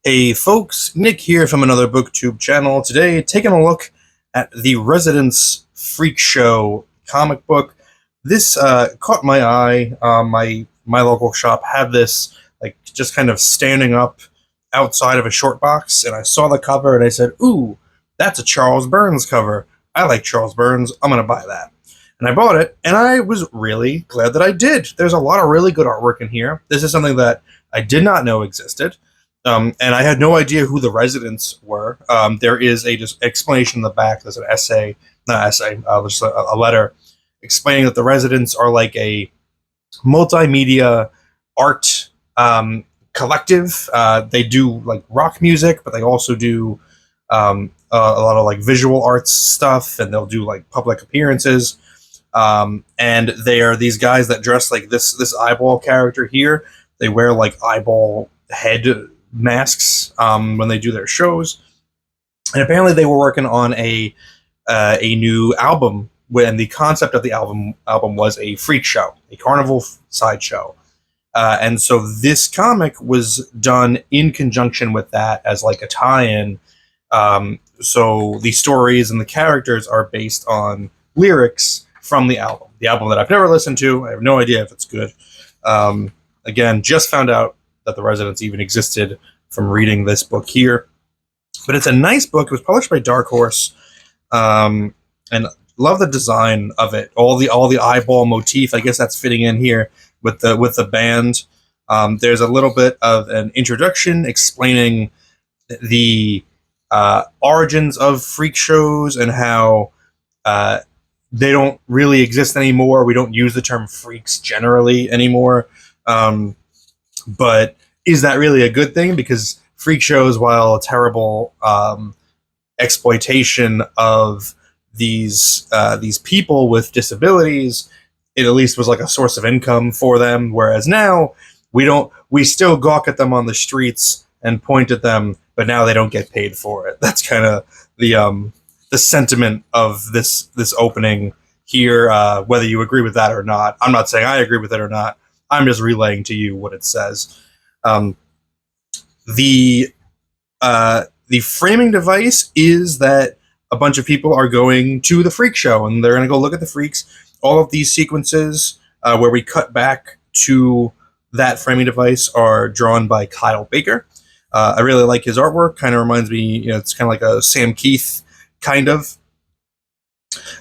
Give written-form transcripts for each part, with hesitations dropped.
Hey folks, Nick here from Another BookTube channel. Today, taking a look at the Residence Freak Show comic book. This caught my eye. My local shop had this like just kind of standing up outside of a short box, and I saw the cover and I said, "Ooh, that's a Charles Burns cover. I like Charles Burns. I'm gonna buy that." And I bought it, and I was really glad that I did. There's a lot of really good artwork in here. This is something that I did not know existed. And I had no idea who the residents were. There is a just explanation in the back. There's an essay, not essay, just a letter explaining that the residents are like a multimedia art collective. They do like rock music, but they also do a lot of like visual arts stuff, and they'll do like public appearances. And they are these guys that dress like this eyeball character here. They wear like eyeball head masks when they do their shows, and apparently they were working on a new album. When the concept of the album was a freak show, a carnival sideshow, and so this comic was done in conjunction with that as like a tie-in. So the stories and the characters are based on lyrics from the album that I've never listened to. I have no idea if it's good. Again, just found out that the Residents even existed from reading this book here. But it's a nice book. It was published by Dark Horse, and love the design of it. All the eyeball motif. I guess that's fitting in here with the band. There's a little bit of an introduction explaining the origins of freak shows and how they don't really exist anymore. We don't use the term freaks generally anymore. But is that really a good thing? Because freak shows, while a terrible exploitation of these people with disabilities, it at least was like a source of income for them. Whereas now we still gawk at them on the streets and point at them, but now they don't get paid for it. That's kind of the sentiment of this opening here. Whether you agree with that or not, I'm not saying I agree with it or not. I'm just relaying to you what it says. The framing device is that a bunch of people are going to the freak show, and they're going to go look at the freaks. All of these sequences where we cut back to that framing device are drawn by Kyle Baker. I really like his artwork. Kind of reminds me, it's kind of like a Sam Keith kind of.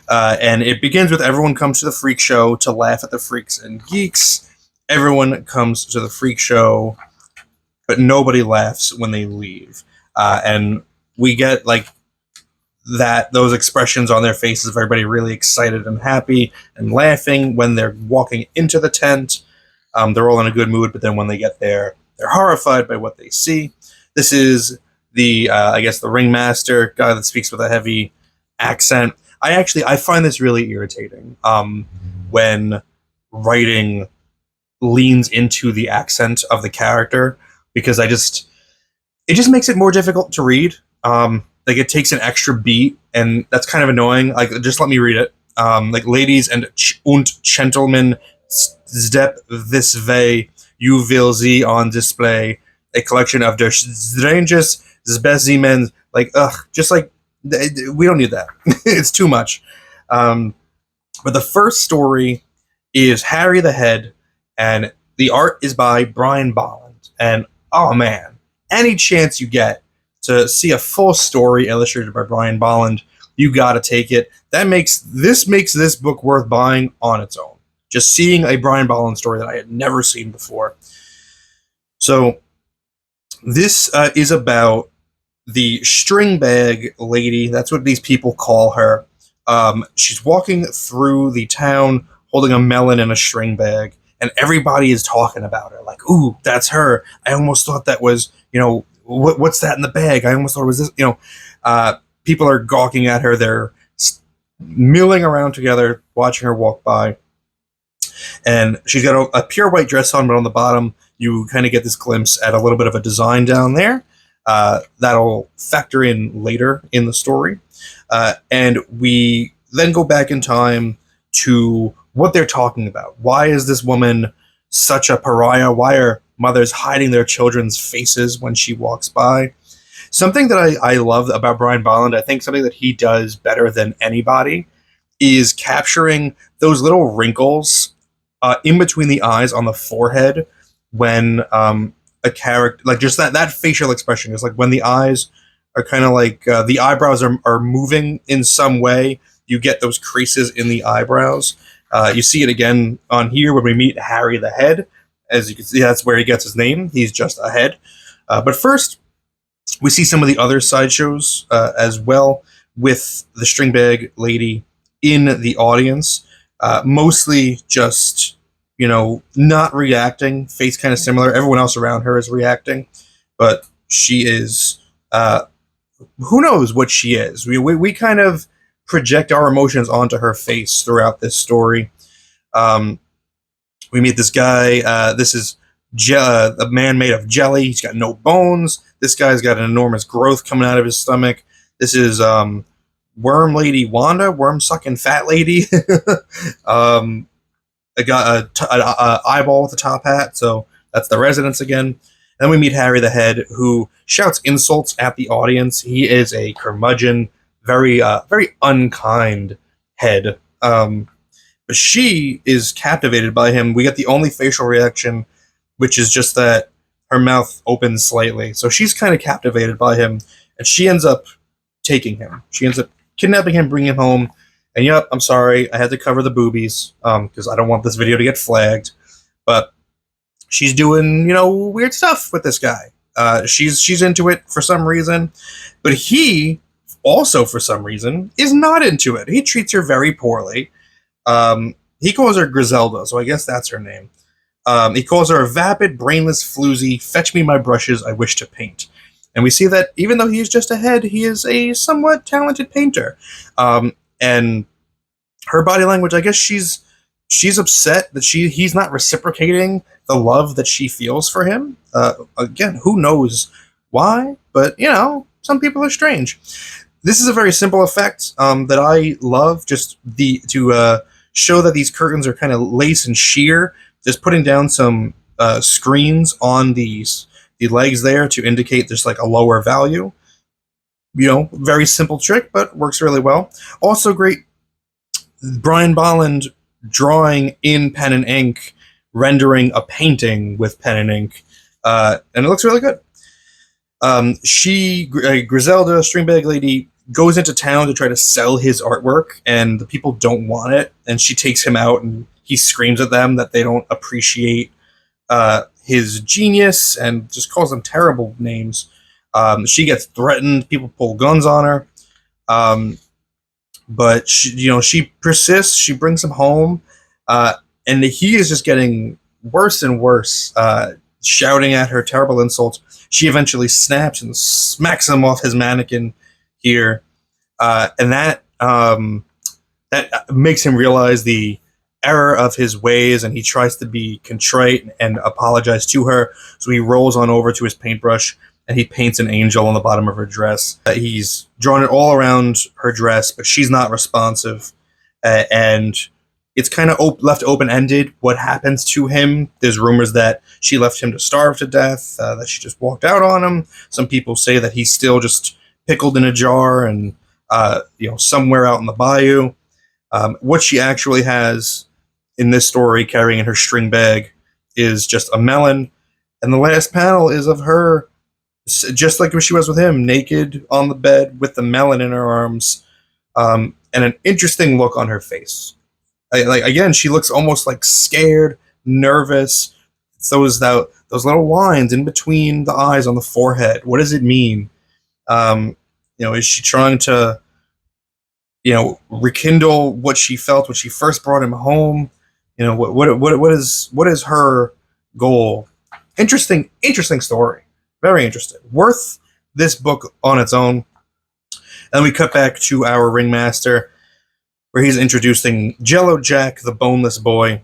And it begins with everyone comes to the freak show to laugh at the freaks and geeks. Everyone comes to the freak show, but nobody laughs when they leave. And we get like those expressions on their faces of everybody really excited and happy and laughing when they're walking into the tent. They're all in a good mood, but then when they get there, they're horrified by what they see. This is the ringmaster guy that speaks with a heavy accent. I find this really irritating when writing leans into the accent of the character, because it just makes it more difficult to read. Like it takes an extra beat, and that's kind of annoying. Like, just let me read it. Like, ladies and gentlemen, step this way. You will see on display a collection of the strangest specimens. Like, just like, we don't need that. It's too much. But the first story is Harry the Head, and the art is by Brian Bolland. And oh man, any chance you get to see a full story illustrated by Brian Bolland, you gotta take it. Makes this book worth buying on its own. Just seeing a Brian Bolland story that I had never seen before. So this is about the string bag lady. That's what these people call her. She's walking through the town holding a melon in a string bag, and everybody is talking about her. Like, ooh, that's her. I almost thought that was, what's that in the bag? I almost thought it was this, people are gawking at her. They're milling around together, watching her walk by. And she's got a pure white dress on, but on the bottom, you kind of get this glimpse at a little bit of a design down there. That'll factor in later in the story. And we then go back in time to what they're talking about. Why is this woman such a pariah? Why are mothers hiding their children's faces when she walks by. Something that I love about Brian Bolland, I think something that he does better than anybody, is capturing those little wrinkles in between the eyes on the forehead when a character, like just that facial expression is like when the eyes are kind of like the eyebrows are moving in some way. You get those creases in the eyebrows. You see it again on here when we meet Harry the Head. As you can see, that's where he gets his name. He's just a head. But first, we see some of the other sideshows as well, with the string bag lady in the audience. Mostly just, not reacting, face kind of similar. Everyone else around her is reacting, but she is, who knows what she is. We kind of project our emotions onto her face throughout this story. We meet this guy. This is a man made of jelly. He's got no bones. This guy's got an enormous growth coming out of his stomach. This is Worm Lady Wanda, worm sucking fat lady. I got an eyeball with a top hat, so that's the Residence again. And then we meet Harry the Head, who shouts insults at the audience. He is a curmudgeon, very unkind head. But she is captivated by him. We get the only facial reaction, which is just that her mouth opens slightly. So she's kind of captivated by him, and she ends up taking him. She ends up kidnapping him, bringing him home. And yep, I'm sorry, I had to cover the boobies because I don't want this video to get flagged. But she's doing, weird stuff with this guy. She's into it for some reason, but he also, for some reason, is not into it. He treats her very poorly. He calls her Griselda, so I guess that's her name. He calls her a vapid, brainless floozy, fetch me my brushes, I wish to paint. And we see that even though he is just a head, he is a somewhat talented painter. And her body language, I guess she's upset that he's not reciprocating the love that she feels for him. Again, who knows why, but some people are strange. This is a very simple effect that I love, just to show that these curtains are kind of lace and sheer. Just putting down some screens on the legs there to indicate there's like a lower value. Very simple trick, but works really well. Also great, Brian Bolland drawing in pen and ink, rendering a painting with pen and ink, and it looks really good. Griselda, Stringbag Lady, goes into town to try to sell his artwork, and the people don't want it, and she takes him out, and he screams at them that they don't appreciate his genius, and just calls them terrible names. She gets threatened, people pull guns on her, but she persists, she brings him home, and he is just getting worse and worse, shouting at her terrible insults. She eventually snaps and smacks him off his mannequin here, and that makes him realize the error of his ways, and he tries to be contrite and apologize to her. So he rolls on over to his paintbrush and he paints an angel on the bottom of her dress. He's drawn it all around her dress, but she's not responsive, and it's kind of left open-ended what happens to him. There's rumors that she left him to starve to death, that she just walked out on him. Some people say that he's still just pickled in a jar and somewhere out in the bayou. What she actually has in this story, carrying in her string bag, is just a melon, and the last panel is of her, just like she was with him, naked on the bed with the melon in her arms, and an interesting look on her face. Again, she looks almost like scared, nervous. It's those little lines in between the eyes on the forehead. What does it mean? Is she trying to, rekindle what she felt when she first brought him home? What is her goal? Interesting story. Very interesting. Worth this book on its own. And we cut back to our ringmaster, where he's introducing Jello Jack, the boneless boy.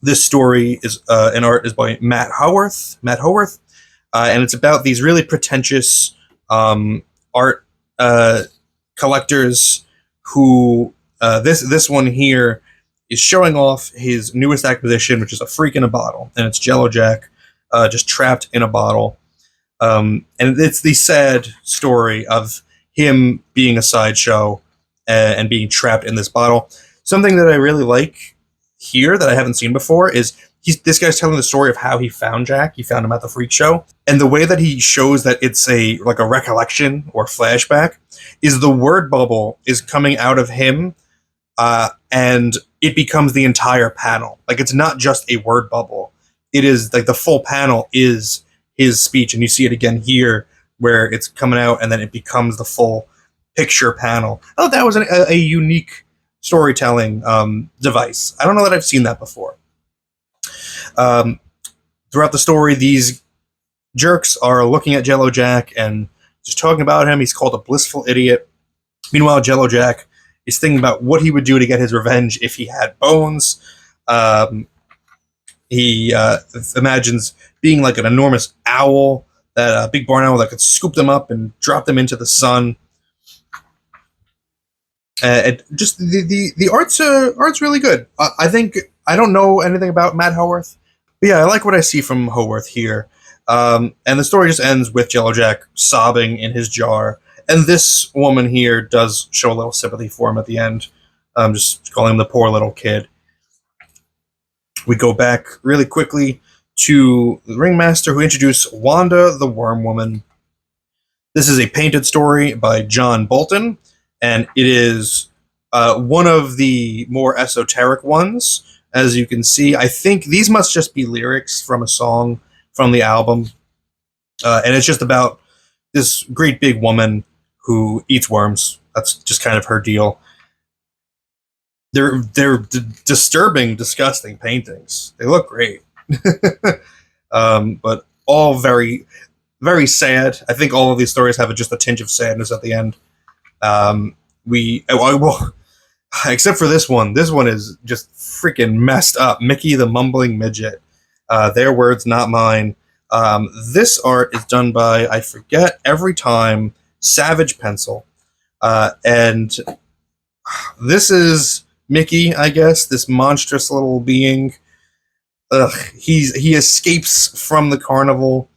This story is art is by Matt Howarth, and it's about these really pretentious art collectors who this one here is showing off his newest acquisition, which is a freak in a bottle, and it's Jello Jack. just trapped in a bottle. And it's the sad story of him being a sideshow and being trapped in this bottle. Something that I really like here that I haven't seen before is this guy's telling the story of how he found Jack. He found him at the freak show, and the way that he shows that it's a recollection or flashback is the word bubble is coming out of him, and it becomes the entire panel. Like, it's not just a word bubble; it is like the full panel is his speech, and you see it again here where it's coming out, and then it becomes the full picture panel. Oh, that was a unique storytelling device. I don't know that I've seen that before. Throughout the story, these jerks are looking at Jello Jack and just talking about him. He's called a blissful idiot. Meanwhile, Jello Jack is thinking about what he would do to get his revenge if he had bones. He imagines being like an enormous owl, that big barn owl that could scoop them up and drop them into the sun. And just the art's really good. I think I don't know anything about Matt Howarth, but yeah, I like what I see from Howarth here. And the story just ends with Jello Jack sobbing in his jar, and this woman here does show a little sympathy for him at the end, just calling him the poor little kid. We go back really quickly to the ringmaster, who introduced Wanda the Worm Woman. This is a painted story by John Bolton, and it is one of the more esoteric ones. As you can see, I think these must just be lyrics from a song from the album. And it's just about this great big woman who eats worms. That's just kind of her deal. They're disturbing, disgusting paintings. They look great. But all very, very sad. I think all of these stories have just a tinge of sadness at the end. Except for this one. This one is just freaking messed up. Mickey the Mumbling Midget. Their words, not mine. This art is done by, I forget every time, Savage Pencil. And this is Mickey, I guess, this monstrous little being. He escapes from the carnival.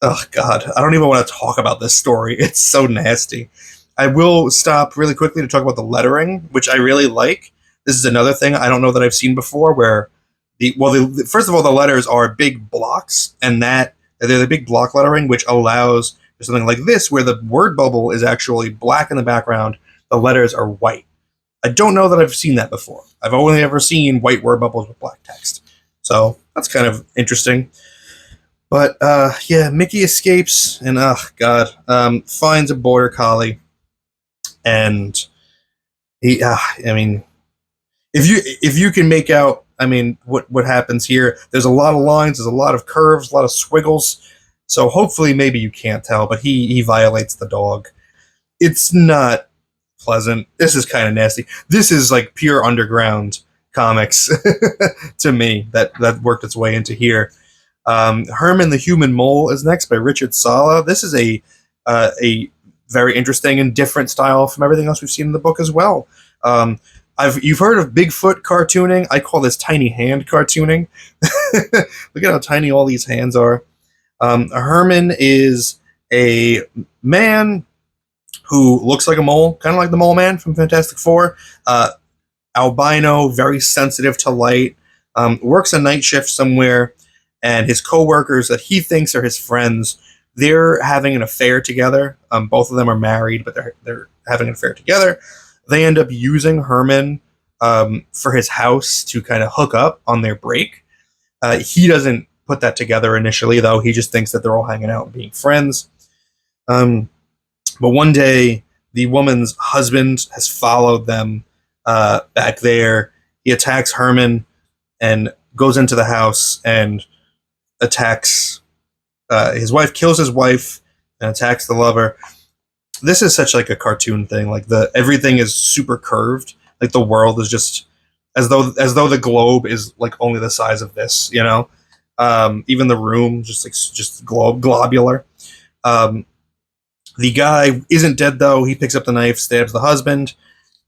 Oh, God. I don't even want to talk about this story. It's so nasty. I will stop really quickly to talk about the lettering, which I really like. This is another thing I don't know that I've seen before, where first of all, the letters are big blocks, and they're the big block lettering, which allows for something like this, where the word bubble is actually black in the background, the letters are white. I don't know that I've seen that before. I've only ever seen white word bubbles with black text. So that's kind of interesting. But yeah, Mickey escapes and finds a border collie. And he, I mean, if you can make out, I mean, what happens here, there's a lot of lines, there's a lot of curves, a lot of squiggles. So hopefully, maybe you can't tell, but he violates the dog. It's not pleasant. This is kind of nasty. This is like pure underground comics to me that worked its way into here. Herman the Human Mole is next by Richard Sala. This is a very interesting and different style from everything else we've seen in the book as well. You've heard of Bigfoot cartooning. I call this tiny hand cartooning. Look at how tiny all these hands are. Herman is a man who looks like a mole, kind of like the Mole Man from Fantastic Four. Albino, very sensitive to light, works a night shift somewhere, and his co-workers that he thinks are his friends, they're having an affair together. Both of them are married, but they're having an affair together. They end up using Herman for his house to kind of hook up on their break. He doesn't put that together initially, though. He just thinks that they're all hanging out and being friends. But one day, the woman's husband has followed them back there. He attacks Herman and goes into the house and attacks his wife, kills his wife, and attacks the lover. This is such like a cartoon thing. Like everything is super curved. Like the world is just as though the globe is like only the size of this. You know, even the room just globular. The guy isn't dead though. He picks up the knife, stabs the husband,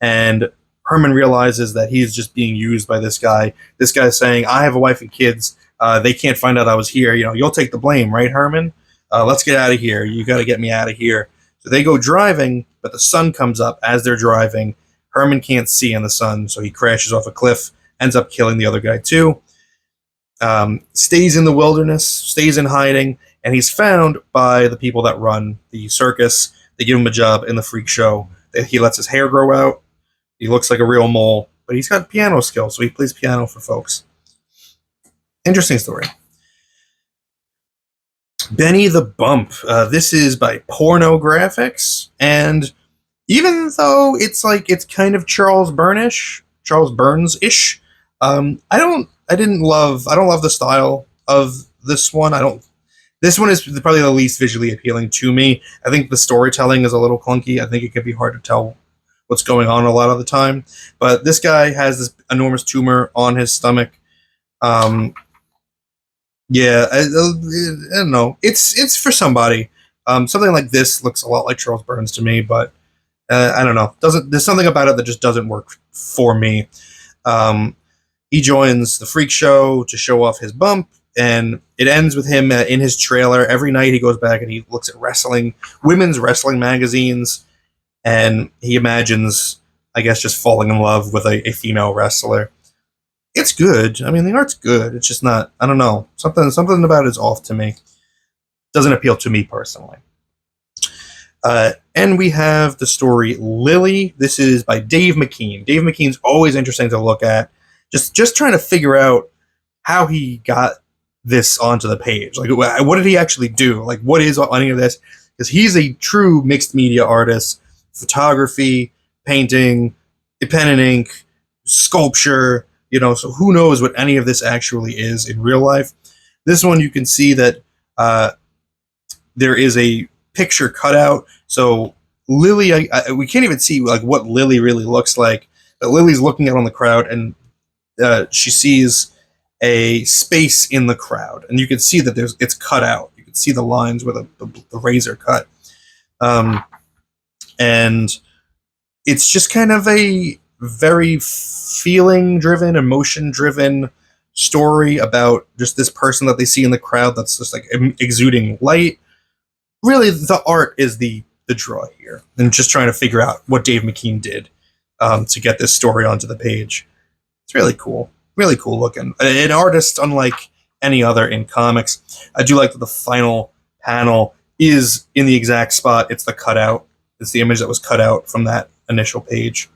and Herman realizes that he's just being used by this guy. This guy's saying, "I have a wife and kids. They can't find out I was here. You'll take the blame, right, Herman? Let's get out of here. You got to get me out of here. So they go driving, but the sun comes up as they're driving. Herman can't see in the sun, so he crashes off a cliff, ends up killing the other guy too. Stays in the wilderness, stays in hiding, and he's found by the people that run the circus. They give him a job in the freak show. He lets his hair grow out. He looks like a real mole, but he's got piano skills, so he plays piano for folks. Interesting story. Benny the Bump. This is by Pornographics, and even though it's kind of Charles Burns-ish, I don't love the style of this one. This one is probably the least visually appealing to me. I think the storytelling is a little clunky. I think it can be hard to tell what's going on a lot of the time. But this guy has this enormous tumor on his stomach. Yeah, I don't know. It's for somebody. Something like this looks a lot like Charles Burns to me, but I don't know. There's something about it that just doesn't work for me. He joins the freak show to show off his bump, and it ends with him in his trailer. Every night he goes back and he looks at women's wrestling magazines, and he imagines, I guess, just falling in love with a female wrestler. It's good. I mean, the art's good. It's just not, I don't know. Something about it is off to me. Doesn't appeal to me personally. And we have the story Lily. This is by Dave McKean. Dave McKean's always interesting to look at. Just trying to figure out how he got this onto the page. Like, what did he actually do? Like, what is any of this? Because he's a true mixed media artist. Photography, painting, pen and ink, sculpture, so who knows what any of this actually is in real life. This one, you can see that there is a picture cutout. So Lily, we can't even see what Lily really looks like. But Lily's looking out on the crowd, and she sees a space in the crowd, and you can see that it's cut out. You can see the lines where the razor cut, and it's just kind of a very feeling-driven, emotion-driven story about just this person that they see in the crowd that's just exuding light. Really, the art is the draw here, and just trying to figure out what Dave McKean did to get this story onto the page. It's really cool looking. An artist unlike any other in comics. I do like that the final panel is in the exact spot. It's the cutout. It's the image that was cut out from that initial page.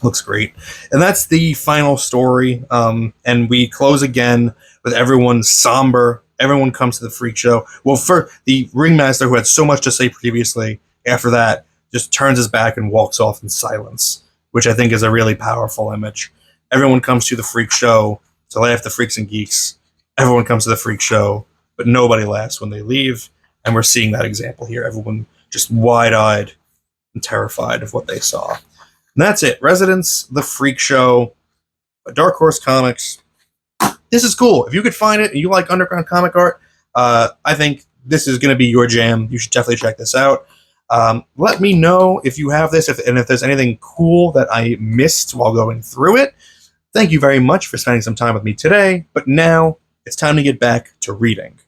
Looks great. And that's the final story. And we close again with everyone somber. Everyone comes to the freak show. Well, for the ringmaster, who had so much to say previously, after that, just turns his back and walks off in silence, which I think is a really powerful image. Everyone comes to the freak show to laugh the freaks and geeks. Everyone comes to the freak show, but nobody laughs when they leave. And we're seeing that example here. Everyone just wide-eyed and terrified of what they saw. And that's it. Residence, the freak show, Dark Horse Comics. This is cool. If you could find it and you like underground comic art, I think this is going to be your jam. You should definitely check this out. Let me know if you have this, and if there's anything cool that I missed while going through it. Thank you very much for spending some time with me today, but now it's time to get back to reading.